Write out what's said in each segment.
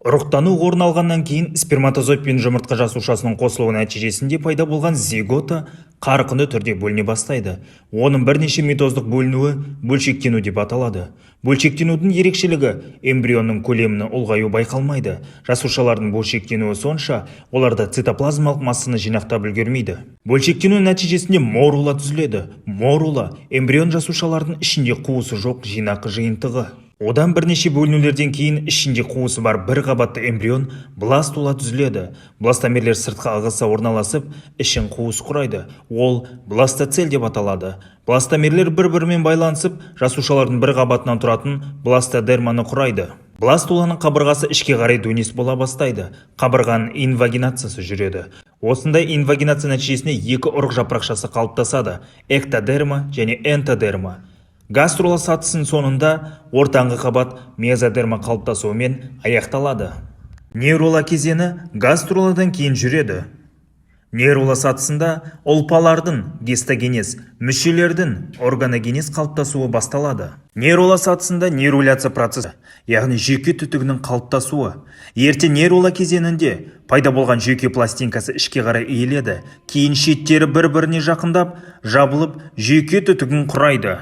Ұрықтану орын алғаннан кейін сперматозоид пен жұмыртқа жасушасының қосылуы нәтижесінде пайда болған зигота қарқынды түрде бөліне бастайды. Оның бірнеше митоздық бөлінуі бөлшектену деп аталады. Бөлшектенудің ерекшелігі эмбрионның көлемінің ұлғаю байқалмайды. Жасушалардың бөлшектенуі сонша, оларда цитоплазмалық массаны жинақтап үлгермейді. Бөлшектену нәтижесінде морула түзіледі. Морула эмбрион жасушалардың ішінде қуысы жоқ жинақы жиынтығы. Одан бірнеше бөлінулерден кейін ішінде қуысы бар бір қабатты эмбрион бластула түзіледі. Бластомерлер сыртқы ағысы орналасып, ішін қуыс құрайды. Ол бластоцель деп аталады. Бластомерлер бір-бірімен байланысып, жасушалардың бір қабатынан тұратын бластодерманы құрайды. Бластуланың қабырғасы ішке қарай дөңес бола бастайды. Қабырғаның инвагинациясы жүреді. Осындай инвагинация нәтижесінде екі ұрық жапырақшасы қалыптасады: эктодерма және энтодерма. Гаструла сатысының соңында ортаңғы қабат мезодерма қалыптасуымен аяқталады. Нейрула кезеңі гаструладан кейін жүреді. Нейрула сатысында ұлпалардың гистогенез, мүшелердің органогенез қалыптасуы басталады. Нейрула сатысында нейруляция процесі, яғни жүйке түтігінің қалыптасуы. Ерте нейрула кезеңінде пайда болған жүйке пластинкасы ішке қарай иіледі, кейін шеттері бір-біріне жақындап, жабылып, жүйке түтігін құрайды.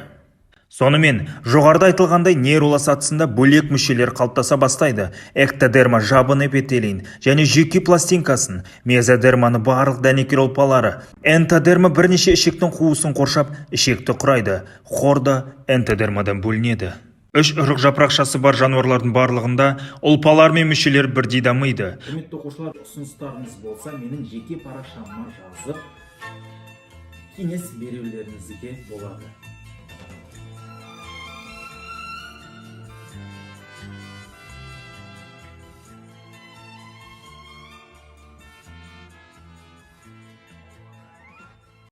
Сонымен, жоғарыда айтылғандай нейрула сатысында бөлек мүшелер қалыптаса бастайды. Эктодерма жабын эпителийін және жүйке пластинкасын, мезодерманы барлық дәнекер ұлпалары, энтодерма бірнеше ішектің қуысын қоршап ішекті құрайды. Хорда энтодермадан бөлінеді. Үш ұрық жапырақшасы бар жануарлардың барлығында ұлпалар мен мүшелер бірдей дамиды. Құрметті оқушылар, ұсыныстарыңыз болса, менің жеке парақшама жазып, кеңес берулеріңізге болады.